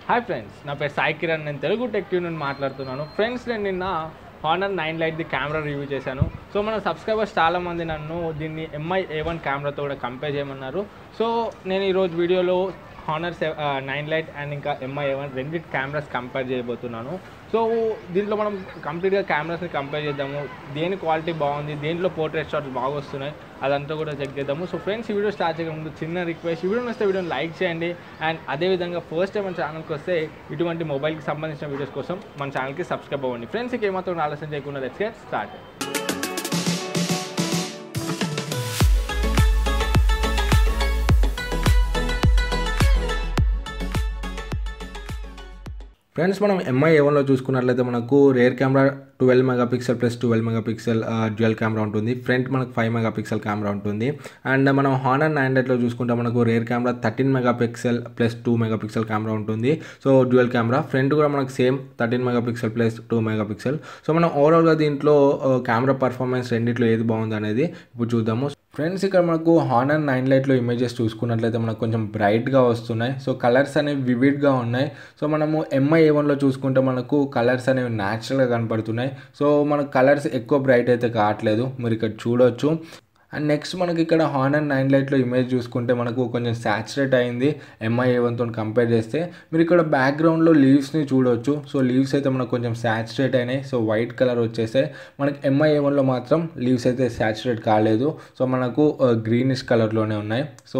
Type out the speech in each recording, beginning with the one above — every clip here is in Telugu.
హాయ్ ఫ్రెండ్స్, నా పేరు సాయి కిరణ్. నేను తెలుగు టెక్ ట్యూన్ నుండి మాట్లాడుతున్నాను. ఫ్రెండ్స్, నేను నిన్న honour 9 light the camera review చేశాను. సో మన సబ్స్క్రైబర్స్ చాలామంది నన్ను దీన్ని MI A1 కెమెరాతో కూడా కంపేర్ చేయమన్నారు. సో నేను ఈరోజు వీడియోలో హానర్ 9 లైట్ అండ్ ఇంకా MI A1 రెండింటి కెమెరాస్ కంపేర్ చేయబోతున్నాను. సో దీంట్లో మనం కంప్లీట్గా కెమెరాస్ని కంపేర్ చేద్దాము, దేని క్వాలిటీ బాగుంది, దేంట్లో పోర్ట్రేట్ షాట్స్ బాగా వస్తున్నాయి, అదంతా కూడా చెక్ చేద్దాము. సో ఫ్రెండ్స్, ఈ వీడియో స్టార్ట్ చేయక ముందు చిన్న రిక్వెస్ట్, ఈ వీడియో వస్తే వీడియోని లైక్ చేయండి. అండ్ అదేవిధంగా ఫస్ట్ టైం మన ఛానల్కి వస్తే ఇటువంటి మొబైల్కి సంబంధించిన వీడియోస్ కోసం మన ఛానల్కి సబ్స్క్రైబ్ అవ్వండి. ఫ్రెండ్స్, ఇక ఏమాత్రం ఆలస్యం చేయకుండా లెట్స్ గెట్ స్టార్ట్. ఫ్రెండ్స్, మనం MI A1లో చూసుకున్నట్లయితే మనకు rear camera 12 megapixel plus 12 megapixel dual camera ఉంటుంది. ఫ్రంట్ మనకు 5 మెగాపిక్సెల్ కెమెరా ఉంటుంది. అండ్ మనం హానర్ 9 లైట్లో చూసుకుంటే మనకు rear camera 13 megapixel plus 2 megapixel camera ఉంటుంది. సో డ్యూయల్ కెమెరా ఫ్రంట్ కూడా మనకు same 13 megapixel plus 2 megapixel. So మనం ఓవరాల్గా దీంట్లో కెమెరా పర్ఫార్మెన్స్ రెండిట్లో ఏది బాగుంది అనేది ఇప్పుడు చూద్దాము. ఫ్రెండ్స్, ఇక్కడ మనకు హానర్ 9 లైట్లో ఇమేజెస్ చూసుకున్నట్లయితే మనకు కొంచెం బ్రైట్గా వస్తున్నాయి. సో కలర్స్ అనేవి వివిడ్గా ఉన్నాయి. సో మనము MI A1లో చూసుకుంటే మనకు కలర్స్ అనేవి న్యాచురల్గా కనపడుతున్నాయి. సో మనకు కలర్స్ ఎక్కువ బ్రైట్ అయితే కావట్లేదు, మీరు ఇక్కడ చూడొచ్చు. అండ్ నెక్స్ట్ మనకి ఇక్కడ హానర్ 9 లైట్లో ఇమేజ్ చూసుకుంటే మనకు కొంచెం సాచురేట్ అయింది MI A1తో కంపేర్ చేస్తే. మీరు ఇక్కడ బ్యాక్గ్రౌండ్లో లీవ్స్ని చూడవచ్చు. సో లీవ్స్ అయితే మనకు కొంచెం సాచురేట్ అయినాయి. సో వైట్ కలర్ వచ్చేస్తే మనకి MI A1లో మాత్రం లీవ్స్ అయితే సాచురేట్ కాలేదు. సో మనకు గ్రీనిష్ కలర్లోనే ఉన్నాయి. సో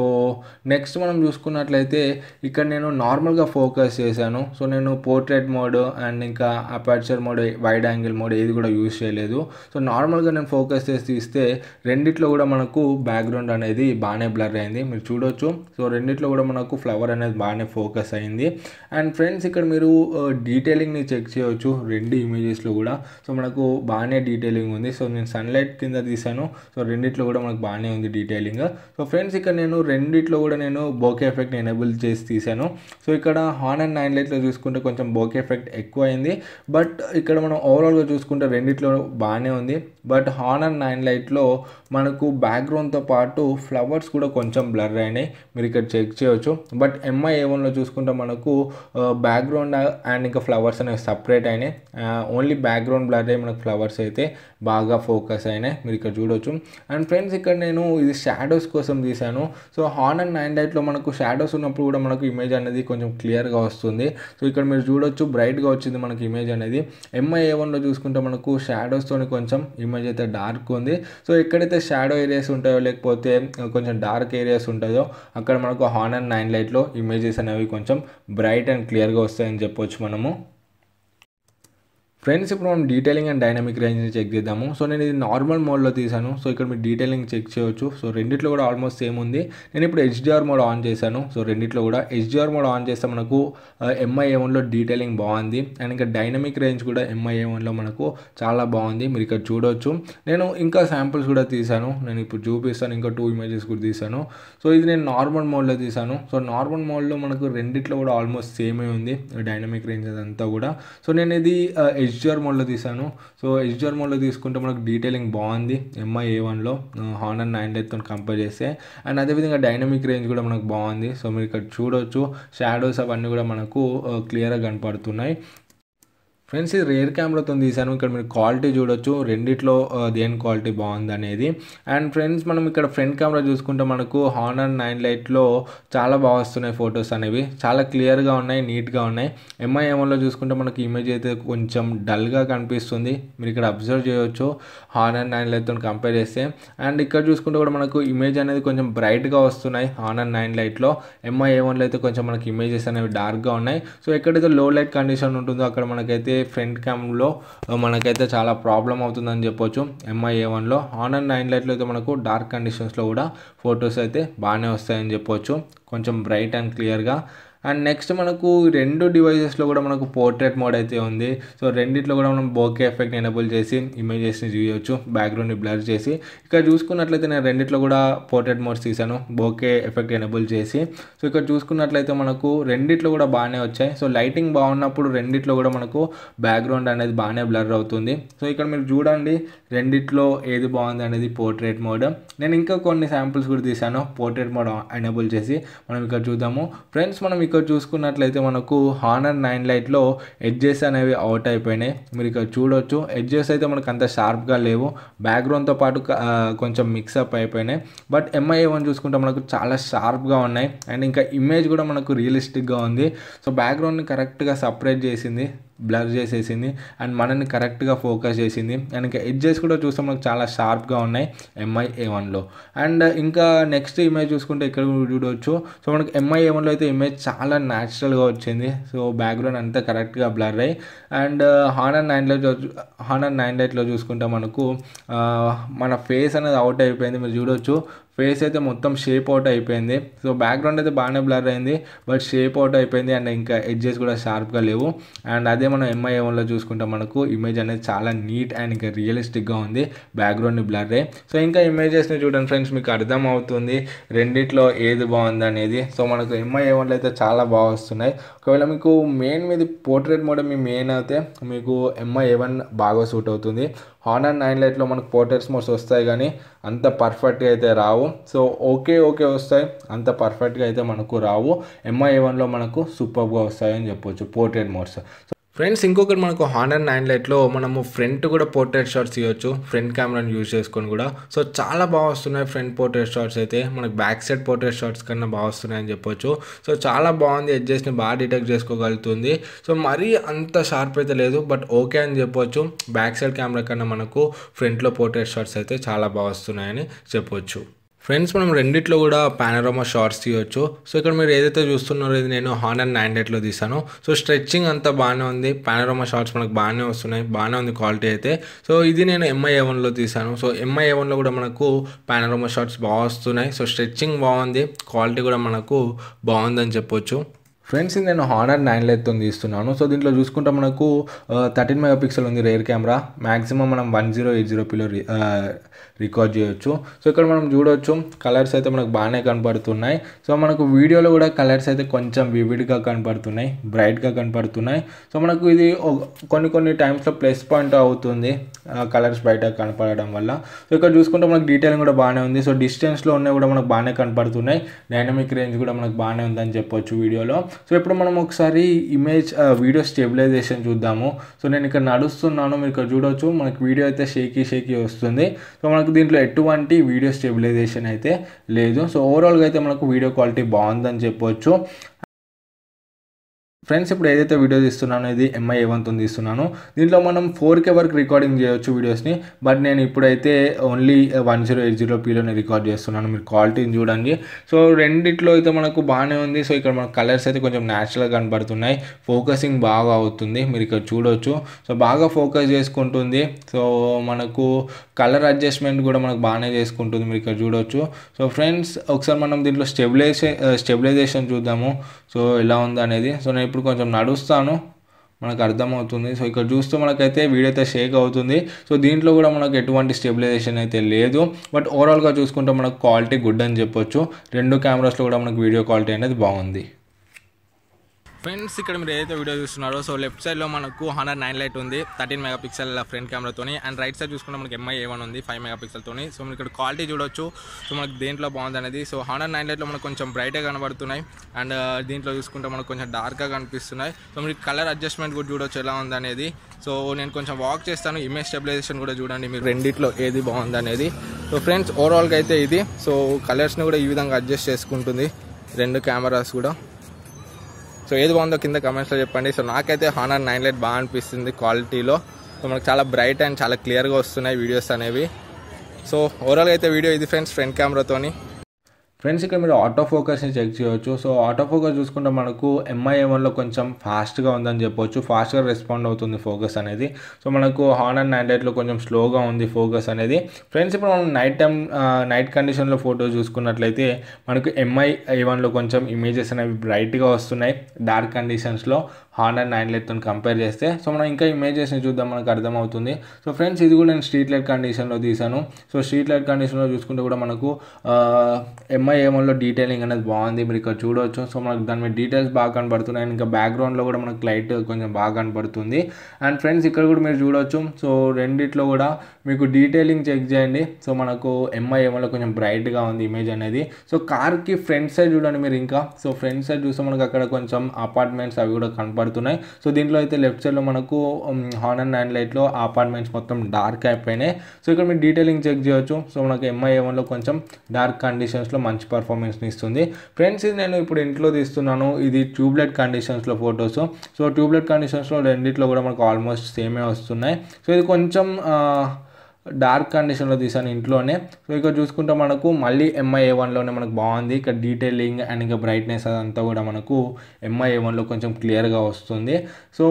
నెక్స్ట్ మనం చూసుకున్నట్లయితే ఇక్కడ నేను నార్మల్గా ఫోకస్ చేశాను. సో నేను పోర్ట్రేట్ మోడ్ అండ్ ఇంకా aperture mode, wide angle mode ఏది కూడా యూజ్ చేయలేదు. సో నార్మల్గా నేను ఫోకస్ చేసి తీస్తే రెండిట్లో కూడా మనకు బ్యాక్గ్రౌండ్ అనేది బాగానే బ్లర్ అయింది, మీరు చూడొచ్చు. సో రెండిట్లో కూడా మనకు ఫ్లవర్ అనేది బాగానే ఫోకస్ అయింది. అండ్ ఫ్రెండ్స్, ఇక్కడ మీరు డీటెయిలింగ్ని చెక్ చేయవచ్చు రెండు ఇమేజెస్లో కూడా. సో మనకు బాగానే డీటెయిలింగ్ ఉంది. సో నేను సన్లైట్ కింద తీసాను. సో రెండిట్లో కూడా మనకు బాగానే ఉంది డీటెయిలింగ్. సో ఫ్రెండ్స్, ఇక్కడ నేను రెండిట్లో కూడా నేను బోకే ఎఫెక్ట్ని ఎనేబుల్ చేసి తీసాను. సో ఇక్కడ హానర్ 9 లైట్లో చూసుకుంటే కొంచెం బోకే ఎఫెక్ట్ ఎక్కువ అయింది. బట్ ఇక్కడ మనం ఓవరాల్గా చూసుకుంటే రెండిట్లో బాగానే ఉంది. బట్ హానర్ 9 లైట్లో మనకు బ్యాక్గ్రౌండ్తో పాటు ఫ్లవర్స్ కూడా కొంచెం బ్లర్ అయినాయి, మీరు ఇక్కడ చెక్ చేయవచ్చు. బట్ MI A1లో చూసుకుంటే మనకు బ్యాక్గ్రౌండ్ అండ్ ఇంకా ఫ్లవర్స్ అనేవి సపరేట్ అయినాయి. ఓన్లీ బ్యాక్గ్రౌండ్ బ్లర్ అయ్యి మనకు ఫ్లవర్స్ అయితే బాగా ఫోకస్ అయినాయి, మీరు ఇక్కడ చూడొచ్చు. అండ్ ఫ్రెండ్స్, ఇక్కడ నేను ఇది షాడోస్ కోసం తీశాను. సో హానర్ 9 లైట్లో మనకు షాడోస్ ఉన్నప్పుడు కూడా మనకు ఇమేజ్ అనేది కొంచెం క్లియర్గా వస్తుంది. సో ఇక్కడ మీరు చూడొచ్చు, బ్రైట్గా వచ్చింది మనకి ఇమేజ్ అనేది. MI A1లో చూసుకుంటే మనకు షాడోస్తో కొంచెం ఇమేజ్ అయితే డార్క్ ఉంది. సో ఎక్కడైతే షాడో ఏరియాస్ ఉంటాయో లేకపోతే కొంచెం డార్క్ ఏరియాస్ ఉంటాయో అక్కడ మనకు హానర్ 9 లైట్లో ఇమేజెస్ అనేవి కొంచెం బ్రైట్ అండ్ క్లియర్గా వస్తాయని చెప్పొచ్చు మనము. ఫ్రెండ్స్, ఇప్పుడు మనం డీటెయిలింగ్ అండ్ డైనమిక్ రేంజ్ని చెక్ చేద్దాము. సో నేను ఇది నార్మల్ మోడ్లో తీసాను. సో ఇక్కడ మీరు డీటెయిలింగ్ చెక్ చేయవచ్చు. సో రెండిట్లో కూడా ఆల్మోస్ట్ సేమ్ ఉంది. నేను ఇప్పుడు HDR మోడ్ ఆన్ చేశాను. సో రెండిట్లో కూడా HDR మోడ్ ఆన్ చేస్తే మనకు MI A1లో డీటెయిలింగ్ బాగుంది. అండ్ ఇంకా డైనమిక్ రేంజ్ కూడా MI A1లో మనకు చాలా బాగుంది, మీరు ఇక్కడ చూడవచ్చు. నేను ఇంకా శాంపుల్స్ కూడా తీసాను, నేను ఇప్పుడు చూపిస్తాను. ఇంకా 2 ఇమేజెస్ కూడా తీసాను. సో ఇది నేను నార్మల్ మోడ్లో తీసాను. సో నార్మల్ మోడ్లో మనకు రెండిట్లో కూడా ఆల్మోస్ట్ సేమే ఉంది డైనమిక్ రేంజ్ అదంతా కూడా. సో నేను ఇది HDR మోడ్లో తీసాను. సో HDR మోడ్లో తీసుకుంటే మనకు డీటెయిలింగ్ బాగుంది MI A1లో హానర్ 9 లైట్తో కంపేర్ చేస్తే. అండ్ అదేవిధంగా డైనమిక్ రేంజ్ కూడా మనకు బాగుంది. సో మీరు ఇక్కడ చూడవచ్చు, షాడోస్ అవన్నీ కూడా మనకు క్లియర్గా కనపడుతున్నాయి. ఫ్రెండ్స్, ఇది రేర్ కెమెరాతో తీసాను. ఇక్కడ మీరు క్వాలిటీ చూడొచ్చు, రెండిట్లో దేని క్వాలిటీ బాగుంది అనేది. అండ్ ఫ్రెండ్స్, మనం ఇక్కడ ఫ్రంట్ కెమెరా చూసుకుంటే మనకు హానర్ 9 లైట్లో చాలా బాగా వస్తున్నాయి ఫొటోస్ అనేవి, చాలా క్లియర్గా ఉన్నాయి, నీట్గా ఉన్నాయి. MI A1లో చూసుకుంటే మనకి ఇమేజ్ అయితే కొంచెం డల్గా కనిపిస్తుంది, మీరు ఇక్కడ అబ్జర్వ్ చేయవచ్చు హానర్ 9 లైట్తో కంపేర్ చేస్తే. అండ్ ఇక్కడ చూసుకుంటే కూడా మనకు ఇమేజ్ అనేది కొంచెం బ్రైట్గా వస్తున్నాయి హానర్ 9 లైట్లో. MI A1లో అయితే కొంచెం మనకి ఇమేజెస్ అనేవి డార్క్గా ఉన్నాయి. సో ఎక్కడైతే లో లైట్ కండిషన్ ఉంటుందో అక్కడ మనకైతే ఫ్రంట్ క్యామ్లో మనకైతే చాలా ప్రాబ్లం అవుతుందని చెప్పొచ్చు MI A1లో. హానర్ 9 లైట్లో అయితే మనకు డార్క్ కండిషన్స్లో కూడా ఫొటోస్ అయితే బాగానే వస్తాయని చెప్పొచ్చు, కొంచెం బ్రైట్ అండ్ క్లియర్గా. అండ్ నెక్స్ట్ మనకు రెండు డివైజెస్లో కూడా మనకు పోర్ట్రేట్ మోడ్ అయితే ఉంది. సో రెండిట్లో కూడా మనం బోకే ఎఫెక్ట్ ఎనేబుల్ చేసి ఇమేజెస్ని చూయవచ్చు, బ్యాక్గ్రౌండ్ని బ్లర్ చేసి. ఇక్కడ చూసుకున్నట్లయితే నేను రెండిట్లో కూడా పోర్ట్రేట్ మోడ్స్ తీసాను బోకే ఎఫెక్ట్ ఎనేబుల్ చేసి. సో ఇక్కడ చూసుకున్నట్లయితే మనకు రెండిట్లో కూడా బాగానే వచ్చాయి. సో లైటింగ్ బాగున్నప్పుడు రెండిట్లో కూడా మనకు బ్యాక్గ్రౌండ్ అనేది బాగానే బ్లర్ అవుతుంది. సో ఇక్కడ మీరు చూడండి రెండిట్లో ఏది బాగుంది అనేది పోర్ట్రేట్ మోడ్. నేను ఇంకా కొన్ని శాంపుల్స్ కూడా తీసాను పోర్ట్రేట్ మోడ్ ఎనేబుల్ చేసి, మనం ఇక్కడ చూద్దాము. ఫ్రెండ్స్, మనం ఇక్కడ ఇక్కడ చూసుకున్నట్లయితే మనకు హానర్ 9 లైట్లో ఎడ్జెస్ అనేవి అవుట్ అయిపోయినాయి. మీరు ఇక్కడ చూడొచ్చు ఎడ్జెస్ అయితే మనకు అంత షార్ప్గా లేవు, బ్యాక్గ్రౌండ్తో పాటు కొంచెం మిక్సప్ అయిపోయినాయి. బట్ MI-A1 చూసుకుంటే మనకు చాలా షార్ప్గా ఉన్నాయి అండ్ ఇంకా ఇమేజ్ కూడా మనకు రియలిస్టిక్గా ఉంది. సో బ్యాక్గ్రౌండ్ని కరెక్ట్గా సపరేట్ చేసింది, బ్లర్ చేసేసింది అండ్ మనని కరెక్ట్గా ఫోకస్ చేసింది. అండ్ ఇంకా ఎడ్జెస్ కూడా చూస్తే మనకు చాలా షార్ప్గా ఉన్నాయి MI-A1లో. అండ్ ఇంకా నెక్స్ట్ ఇమేజ్ చూసుకుంటే ఇక్కడ చూడవచ్చు. సో మనకు MI-A1లో అయితే ఇమేజ్ చాలా న్యాచురల్గా వచ్చింది. సో బ్యాక్గ్రౌండ్ అంతా కరెక్ట్గా బ్లర్ అయ్యి అండ్ హానర్ 9 లైట్లో చూసుకుంటే మనకు మన ఫేస్ అనేది అవుట్ అయిపోయింది. మీరు చూడొచ్చు ఫేస్ అయితే మొత్తం షేప్ అవుట్ అయిపోయింది. సో బ్యాక్గ్రౌండ్ అయితే బాగానే బ్లర్ అయింది బట్ షేప్ అవుట్ అయిపోయింది అండ్ ఇంకా ఎడ్జెస్ కూడా షార్ప్గా లేవు. అండ్ అదే మనం MI-A1లో చూసుకుంటే మనకు ఇమేజ్ అనేది చాలా నీట్ అండ్ ఇంకా రియలిస్టిక్గా ఉంది, బ్యాక్గ్రౌండ్ని బ్లర్ అయ్యి. సో ఇంకా ఇమేజెస్ని చూడండి ఫ్రెండ్స్, మీకు అర్థం అవుతుంది రెండిట్లో ఏది బాగుంది అనేది. సో మనకు MI-A1లో అయితే చాలా బాగా వస్తున్నాయి. ఒకవేళ మీకు మెయిన్ మీది పోర్ట్రేట్ మోడ్ మీ మెయిన్ అయితే మీకు MI-A1 బాగా సూట్ అవుతుంది. హానర్ 9 లైట్లో మనకు పోర్ట్రేట్స్ మోడ్స్ వస్తాయి కానీ అంత పర్ఫెక్ట్గా అయితే రావు. సో ఓకే వస్తాయి, అంత పర్ఫెక్ట్గా అయితే మనకు రావు. MI-A1లో మనకు సూపర్గా వస్తాయని చెప్పొచ్చు పోర్ట్రేట్ మోడ్స్. ఫ్రెండ్స్ ఇంకొకటి మనకు హానర్ 9 లైట్లో మనము ఫ్రంట్ కూడా పోర్ట్రేట్ షాట్స్ తీయొచ్చు, ఫ్రంట్ కెమెరాని యూజ్ చేసుకొని కూడా. సో చాలా బాగా వస్తున్నాయి ఫ్రంట్ పోర్ట్రేట్ షాట్స్ అయితే, మనకు బ్యాక్ సైడ్ పోర్ట్రేట్ షాట్స్ కన్నా బాగా వస్తున్నాయని చెప్పొచ్చు. సో చాలా బాగుంది, ఎడ్జెస్ని బాగా డిటెక్ట్ చేసుకోగలుగుతుంది. సో మరీ అంత షార్ప్ అయితే లేదు బట్ ఓకే అని చెప్పొచ్చు. బ్యాక్ సైడ్ కెమెరా కన్నా మనకు ఫ్రంట్లో పోర్ట్రేట్ షాట్స్ అయితే చాలా బాగా వస్తున్నాయని చెప్పొచ్చు. ఫ్రెండ్స్ మనం రెండిట్లో కూడా పానోరామా షార్ట్స్ తీయొచ్చు. సో ఇక్కడ మీరు ఏదైతే చూస్తున్నారో ఇది నేను హానర్ 9 లైట్లో తీసాను. సో స్ట్రెచ్చింగ్ అంతా బాగానే ఉంది, పానోరామా షార్ట్స్ మనకు బాగానే వస్తున్నాయి, బాగానే ఉంది క్వాలిటీ అయితే. సో ఇది నేను MI-A1లో తీసాను. సో MI-A1లో కూడా మనకు పానోరామా షార్ట్స్ బాగా వస్తున్నాయి. సో స్ట్రెచ్చింగ్ బాగుంది, క్వాలిటీ కూడా మనకు బాగుందని చెప్పొచ్చు. ఫ్రెండ్స్ ఇది నేను హానర్ 9 లైట్తో తీస్తున్నాను. సో దీంట్లో చూసుకుంటే మనకు 13 మెగాపిక్సెల్ ఉంది రేర్ కెమెరా, మ్యాక్సిమం మనం 1080pలో రికార్డ్ చేయొచ్చు. సో ఇక్కడ మనం చూడవచ్చు కలర్స్ అయితే మనకు బాగానే కనపడుతున్నాయి. సో మనకు వీడియోలో కూడా కలర్స్ అయితే కొంచెం వివిడ్గా కనపడుతున్నాయి, బ్రైట్గా కనపడుతున్నాయి. సో మనకు ఇది కొన్ని టైమ్స్లో ప్లస్ పాయింట్ అవుతుంది కలర్స్ బయట కనపడడం వల్ల. సో ఇక్కడ చూసుకుంటే మనకు డీటెయిలింగ్ కూడా బాగానే ఉంది. సో డిస్టెన్స్లో ఉన్నాయి కూడా మనకు బాగానే కనపడుతున్నాయి, డైనమిక్ రేంజ్ కూడా మనకు బాగానే ఉందని చెప్పొచ్చు వీడియోలో. సో ఇప్పుడు మనం ఒకసారి వీడియో స్టెబిలైజేషన్ చూద్దాము. సో నేను ఇక్కడ నడుస్తున్నాను, మీరు ఇక్కడ చూడవచ్చు మనకు వీడియో అయితే షేకీ వస్తుంది. సో మనకు దీంట్లో ఎటువంటి వీడియో స్టెబిలైజేషన్ అయితే లేదు. సో ఓవరాల్గా అయితే మనకు వీడియో క్వాలిటీ బాగుందని చెప్పొచ్చు. ఫ్రెండ్స్ ఇప్పుడు ఏదైతే వీడియో తీస్తున్నానో ఇది MI-A1తో తీస్తున్నాను. దీంట్లో మనం 4K వరకు రికార్డింగ్ చేయొచ్చు వీడియోస్ని. బట్ నేను ఇప్పుడైతే ఓన్లీ 1080pలోనే రికార్డ్ చేస్తున్నాను. మీరు క్వాలిటీని చూడండి. సో రెండిట్లో అయితే మనకు బాగానే ఉంది. సో ఇక్కడ మనకు కలర్స్ అయితే కొంచెం న్యాచురల్గా కనబడుతున్నాయి, ఫోకసింగ్ బాగా అవుతుంది, మీరు ఇక్కడ చూడొచ్చు. సో బాగా ఫోకస్ చేసుకుంటుంది. సో మనకు కలర్ అడ్జస్ట్మెంట్ కూడా మనకు బాగానే చేసుకుంటుంది, మీరు ఇక్కడ చూడొచ్చు. సో ఫ్రెండ్స్ ఒకసారి మనం దీంట్లో స్టెబిలైజేషన్ చూద్దాము సో ఎలా ఉంది అనేది. సో నేను ఇప్పుడు కొంచెం నడుస్తాను, మనకు అర్థమవుతుంది. సో ఇక్కడ చూస్తూ మనకైతే వీడియో అయితే షేక్ అవుతుంది. సో దీంట్లో కూడా మనకు ఎటువంటి స్టెబిలైజేషన్ అయితే లేదు. బట్ ఓవరాల్గా చూసుకుంటే మనకు క్వాలిటీ గుడ్ అని చెప్పొచ్చు. రెండు కెమెరాస్లో కూడా మనకు వీడియో క్వాలిటీ అనేది బాగుంది. ఫ్రెండ్స్ ఇక్కడ మీరు ఏదైతే వీడియో చూస్తున్నారో సో లెఫ్ట్ సైడ్లో మనకు హానర్ 9 లైట్ ఉంది 13 మెగాపిక్సెల్ ఫ్రంట్ కెమెరాతోని. అండ్ రైట్ సైడ్ చూసుకుంటే మనకి MI-A1 ఉంది 5 మెగాపిక్సెల్తోని. సో మీరు ఇక్కడ క్వాలిటీ చూడొచ్చు. సో మనకు దేంట్లో బాగుంది అనేది. సో హానర్ 9 లైట్లో మనకు కొంచెం బ్రైట్గా కనబడుతున్నాయి అండ్ దీంట్లో చూసుకుంటే మనకు కొంచెం డార్క్గా కనిపిస్తున్నాయి. సో మీరు కలర్ అడ్జస్ట్మెంట్ కూడా చూడొచ్చు ఎలా ఉంది అనేది. సో నేను కొంచెం వాక్ చేస్తాను, ఇమేజ్ స్టెబిలైజేషన్ కూడా చూడండి మీరు రెండిట్లో ఏది బాగుంది అనేది. సో ఫ్రెండ్స్ ఓవరాల్గా అయితే ఇది. సో కలర్స్ని కూడా ఈ విధంగా అడ్జస్ట్ చేసుకుంటుంది రెండు కెమెరాస్ కూడా. సో ఏది బాగుందో కింద కమెంట్స్లో చెప్పండి. సో నాకైతే హానర్ 9 లైట్ బాగా అనిపిస్తుంది క్వాలిటీలో. సో మనకు చాలా బ్రైట్ అండ్ చాలా క్లియర్గా వస్తున్నాయి వీడియోస్ అనేవి. సో ఓవరాల్గా అయితే వీడియో ఇది ఫ్రెండ్స్ ఫ్రంట్ కెమెరాతోని. ఫ్రెండ్స్ ఇక్కడ మీరు ఆటో ఫోకస్ని చెక్ చేయొచ్చు. సో ఆటో ఫోకస్ చూసుకుంటే మనకు MI-A1లో కొంచెం ఫాస్ట్గా ఉందని చెప్పొచ్చు, ఫాస్ట్గా రెస్పాండ్ అవుతుంది ఫోకస్ అనేది. సో మనకు హానర్ 9 లైట్లో కొంచెం స్లోగా ఉంది ఫోకస్ అనేది. ఫ్రెండ్స్ ఇప్పుడు మనం నైట్ కండిషన్లో ఫోటో చూసుకున్నట్లయితే మనకు MI-A1లో కొంచెం ఇమేజెస్ అనేవి బ్రైట్గా వస్తున్నాయి డార్క్ కండిషన్స్లో హానర్ 9 లైట్తో కంపేర్ చేస్తే. సో మనం ఇంకా ఇమేజెస్ని చూద్దాం, మనకు అర్థమవుతుంది. సో ఫ్రెండ్స్ ఇది కూడా నేను స్ట్రీట్ లైట్ కండిషన్లో తీసాను. సో స్ట్రీట్ లైట్ కండిషన్లో చూసుకుంటే కూడా మనకు MI MI-A1లో డీటెయిలింగ్ అనేది బాగుంది, మీరు ఇక్కడ చూడవచ్చు. సో మనకు దాని మీద డీటెయిల్స్ బాగా కనబడుతున్నాయి, ఇంకా బ్యాక్గ్రౌండ్లో కూడా మనకు లైట్ కొంచెం బాగా కనబడుతుంది. అండ్ ఫ్రెండ్స్ ఇక్కడ కూడా మీరు చూడవచ్చు. సో రెండిట్లో కూడా మీకు డీటెయిలింగ్ చెక్ చేయండి. సో మనకు MI-A1లో కొంచెం బ్రైట్గా ఉంది ఇమేజ్ అనేది. సో కార్కి ఫ్రంట్ సైడ్ చూడండి మీరు, ఇంకా సో ఫ్రంట్ సైడ్ చూస్తే మనకు అక్కడ కొంచెం అపార్ట్మెంట్స్ అవి కూడా కనపడుతున్నాయి. సో దీంట్లో అయితే లెఫ్ట్ సైడ్లో మనకు హానర్ 9 లైట్లో అపార్ట్మెంట్స్ మొత్తం డార్క్ అయిపోయినాయి. సో ఇక్కడ మీరు డీటెయిలింగ్ చెక్ చేయొచ్చు. సో మనకు MI-A1లో కొంచెం డార్క్ కండిషన్స్లో మంచి పర్ఫార్మెన్స్ని ఇస్తుంది. ఫ్రెండ్స్ ఇది నేను ఇప్పుడు ఇంట్లో తీస్తున్నాను, ఇది ట్యూబ్లైట్ కండిషన్స్లో ఫొటోస్. సో ట్యూబ్లైట్ కండిషన్స్లో రెండిట్లో కూడా మనకు ఆల్మోస్ట్ సేమే వస్తున్నాయి. సో ఇది కొంచెం డార్క్ కండిషన్లో తీసాను ఇంట్లోనే. సో ఇక్కడ చూసుకుంటే మనకు మళ్ళీ MI-A1లోనే మనకు బాగుంది. ఇక్కడ డీటెయిలింగ్ అండ్ ఇంకా బ్రైట్నెస్ అదంతా కూడా మనకు MI-A1లో కొంచెం క్లియర్గా వస్తుంది. సో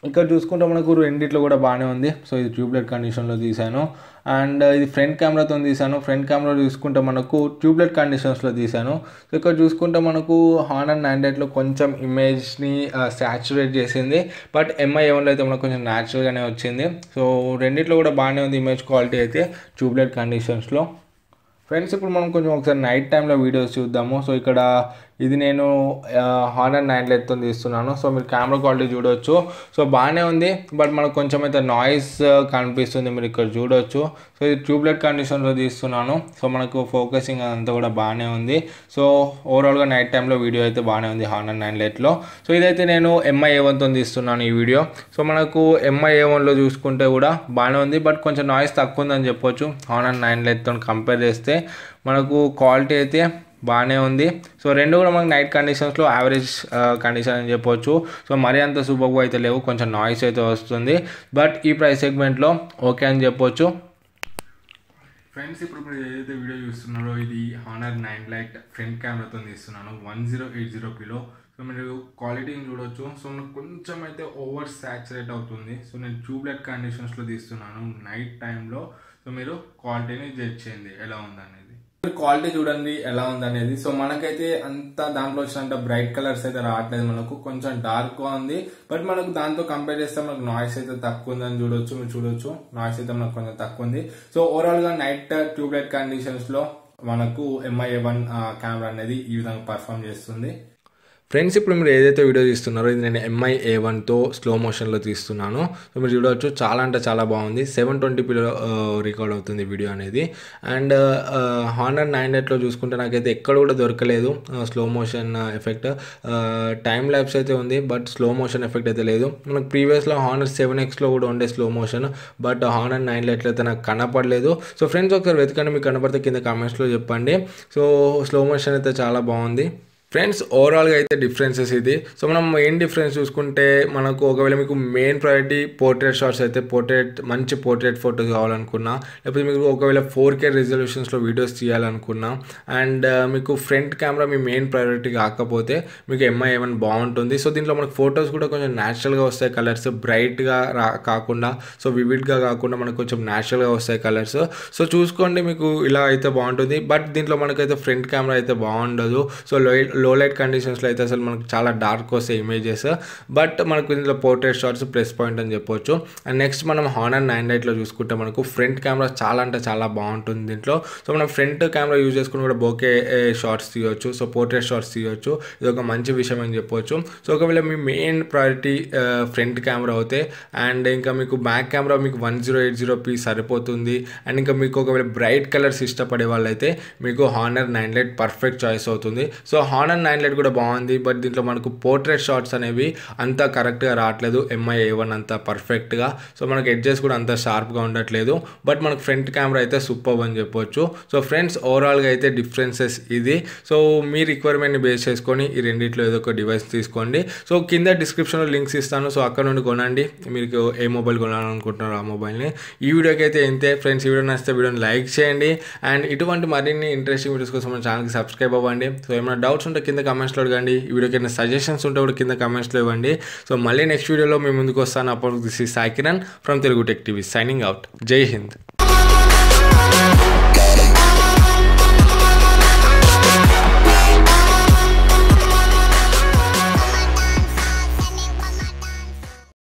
ఇక్కడ చూసుకుంటే మనకు రెండిట్లో కూడా బాగానే ఉంది. సో ఇది ట్యూబ్లైట్ కండిషన్లో తీసాను, అండ్ ఇది ఫ్రంట్ కెమెరాతో తీసాను. ఫ్రంట్ కెమెరా చూసుకుంటే మనకు ట్యూబ్లైట్ కండిషన్స్లో తీసాను. సో ఇక్కడ చూసుకుంటే మనకు హానర్ 9 లైట్లో కొంచెం ఇమేజ్ని సాచురేట్ చేసింది, బట్ MI-A1లో అయితే మనకు కొంచెం న్యాచురల్గానే వచ్చింది. సో రెండిట్లో కూడా బాగానే ఉంది ఇమేజ్ క్వాలిటీ అయితే ట్యూబ్లైట్ కండిషన్స్లో. ఫ్రెండ్స్ ఇప్పుడు మనం కొంచెం ఒకసారి నైట్ టైంలో వీడియోస్ చూద్దాము. సో ఇక్కడ ఇది నేను హానర్ 9 లైట్తో తీస్తున్నాను. సో మీరు కెమెరా క్వాలిటీ చూడవచ్చు. సో బాగానే ఉంది, బట్ మనకు కొంచెం అయితే నాయిస్ కనిపిస్తుంది, మీరు ఇక్కడ చూడవచ్చు. సో ఇది ట్యూబ్లైట్ కండిషన్లో తీస్తున్నాను. సో మనకు ఫోకసింగ్ అంతా కూడా బాగానే ఉంది. సో ఓవరాల్గా నైట్ టైంలో వీడియో అయితే బాగానే ఉంది హానర్ 9 లైట్లో. సో ఇదైతే నేను MI-A1తో తీస్తున్నాను ఈ వీడియో. సో మనకు MI-A1లో చూసుకుంటే కూడా బాగానే ఉంది, బట్ కొంచెం నాయిస్ తక్కువ ఉందని చెప్పొచ్చు హానర్ 9 లైట్తో కంపేర్ చేస్తే. మనకు క్వాలిటీ అయితే బాగానే ఉంది. సో రెండు కూడా మనకు నైట్ కండిషన్స్లో యావరేజ్ కండిషన్ అని చెప్పొచ్చు. సో మరీ అంత సూపర్గా అయితే లేవు, కొంచెం నాయిస్ అయితే వస్తుంది, బట్ ఈ ప్రైస్ సెగ్మెంట్లో ఓకే అని చెప్పొచ్చు. ఫ్రెండ్స్ ఇప్పుడు మీరు ఏదైతే వీడియో చూస్తున్నారో ఇది హానర్ 9 లైట్ ఫ్రంట్ కెమెరాతో తీస్తున్నాను 1080pలో. సో మీరు క్వాలిటీని చూడవచ్చు. సో మనకు కొంచెం అయితే ఓవర్ సాచురేట్ అవుతుంది. సో నేను ట్యూబ్లైట్ కండిషన్స్లో తీస్తున్నాను నైట్ టైంలో. సో మీరు క్వాలిటీని జడ్జ్ చేయండి ఎలా ఉందనేది, క్వాలిటీ చూడండి ఎలా ఉందనేది. సో మనకైతే అంత దాంట్లో వచ్చినంత బ్రైట్ కలర్స్ అయితే రావట్లేదు, మనకు కొంచెం డార్క్గా ఉంది, బట్ మనకు దాంతో కంపేర్ చేస్తే మనకు నాయిస్ అయితే తక్కువ ఉందని చూడొచ్చు. మీరు చూడొచ్చు నాయిస్ అయితే మనకు కొంచెం తక్కువ ఉంది. సో ఓవరాల్గా నైట్ ట్యూబ్లైట్ కండిషన్స్లో మనకు MI-A1 కెమెరా అనేది ఈ విధంగా పర్ఫామ్ చేస్తుంది. ఫ్రెండ్స్ ఇప్పుడు మీరు ఏదైతే వీడియో తీస్తున్నారో ఇది నేను MI-A1తో స్లో మోషన్లో తీస్తున్నాను. సో మీరు చూడవచ్చు చాలా అంటే చాలా బాగుంది, 720pలో రికార్డ్ అవుతుంది వీడియో అనేది. అండ్ హానర్ 9 లైట్లో చూసుకుంటే నాకైతే ఎక్కడ కూడా దొరకలేదు slow motion effect. Time labs అయితే ఉంది, బట్ స్లో మోషన్ ఎఫెక్ట్ అయితే లేదు. మనకు ప్రీవియస్లో హానర్ 7Xలో కూడా ఉండే స్లో మోషన్, బట్ హానర్ 9 లైట్లో అయితే నాకు కనపడలేదు. సో ఫ్రెండ్స్ ఒకసారి వెతకండి, మీకు కనపడితే కింద కామెంట్స్లో చెప్పండి. సో స్లో మోషన్ అయితే చాలా బాగుంది. ఫ్రెండ్స్ ఓవరాల్గా అయితే డిఫరెన్సెస్ ఇది. సో మనం మెయిన్ డిఫరెన్స్ చూసుకుంటే మనకు ఒకవేళ మీకు మెయిన్ ప్రయారిటీ పోర్ట్రేట్ షాట్స్ అయితే మంచి పోర్ట్రేట్ ఫోటోస్ కావాలనుకున్నా, లేకపోతే మీకు ఒకవేళ 4K రిజల్యూషన్స్లో వీడియోస్ తీయాలనుకున్నా, అండ్ మీకు ఫ్రంట్ కెమెరా మీ మెయిన్ ప్రయారిటీ కాకపోతే మీకు MI-A1 బాగుంటుంది. సో దీంట్లో మనకు ఫొటోస్ కూడా కొంచెం న్యాచురల్గా వస్తాయి, కలర్స్ బ్రైట్గా కాకుండా, సో వివిడ్గా కాకుండా మనకు కొంచెం న్యాచురల్గా వస్తాయి కలర్స్. సో చూసుకోండి మీకు ఇలా అయితే బాగుంటుంది, బట్ దీంట్లో మనకైతే ఫ్రంట్ కెమెరా అయితే బాగుండదు. సో లో లైట్ కండిషన్స్లో అయితే అసలు మనకు చాలా డార్క్ వస్తాయి ఇమేజెస్, బట్ మనకు దీంట్లో పోర్ట్రేట్ షాట్స్ ప్లస్ పాయింట్ అని చెప్పొచ్చు. అండ్ నెక్స్ట్ మనం హానర్ 9 లైట్లో చూసుకుంటే మనకు ఫ్రంట్ కెమెరా చాలా అంటే చాలా బాగుంటుంది దీంట్లో. సో మనం ఫ్రంట్ కెమెరా యూజ్ చేసుకుని కూడా బోకే షాట్స్ తీయవచ్చు, సో పోర్ట్రేట్ షాట్స్ తీయవచ్చు. ఇది ఒక మంచి విషయం అని చెప్పొచ్చు. సో ఒకవేళ మీ మెయిన్ ప్రయారిటీ ఫ్రంట్ కెమెరా అవుతే, అండ్ ఇంకా మీకు బ్యాక్ కెమెరా మీకు 1080p సరిపోతుంది, అండ్ ఇంకా మీకు ఒకవేళ బ్రైట్ కలర్స్ ఇష్టపడే వాళ్ళైతే మీకు హానర్ 9 లైట్ పర్ఫెక్ట్ చాయిస్ అవుతుంది. సో హానర్ 9 లైట్ కూడా బాగుంది, బట్ దీంట్లో మనకు పోర్ట్రేట్ షాట్స్ అనేవి అంత కరెక్ట్గా రావట్లేదు MI-A1 అంత పర్ఫెక్ట్గా. సో మనకు ఎడ్జెస్ కూడా అంత షార్ప్గా ఉండట్లేదు, బట్ మనకు ఫ్రంట్ కెమెరా అయితే సూపర్ అని చెప్పొచ్చు. సో ఫ్రెండ్స్ ఓవరాల్గా అయితే డిఫరెన్సెస్ ఇది. సో మీ రిక్వైర్మెంట్ని బేస్ చేసుకొని ఈ రెండిట్లో ఏదో ఒక డివైస్ తీసుకోండి. సో కింద డిస్క్రిప్షన్లో లింక్స్ ఇస్తాను, సో అక్కడ నుండి కొనండి మీకు ఏ మొబైల్ కొనాలనుకుంటున్నారో ఆ మొబైల్ని. ఈ వీడియోకి అయితే ఇంతే ఫ్రెండ్స్. ఈ వీడియో నచ్చితే వీడియోని లైక్ చేయండి, అండ్ ఇటువంటి మరిన్ని ఇంట్రెస్టింగ్ వీడియోస్ కోసం మన ఛానల్కి సబ్స్క్రైబ్ అవ్వండి. సో ఏమైనా డౌట్స్ ఉంటే కింద కామెంట్స్లో అడగండి, ఈ వీడియోకి ఏమైనా సజెషన్స్ ఉంటే కూడా కింద కామెంట్స్లో ఇవ్వండి. సో మళ్ళీ నెక్స్ట్ వీడియోలో మేము ముందుకు వస్తాను. అప్పుడు this is Sai Kiran from Telugu tech TV signing out. జై హింద్.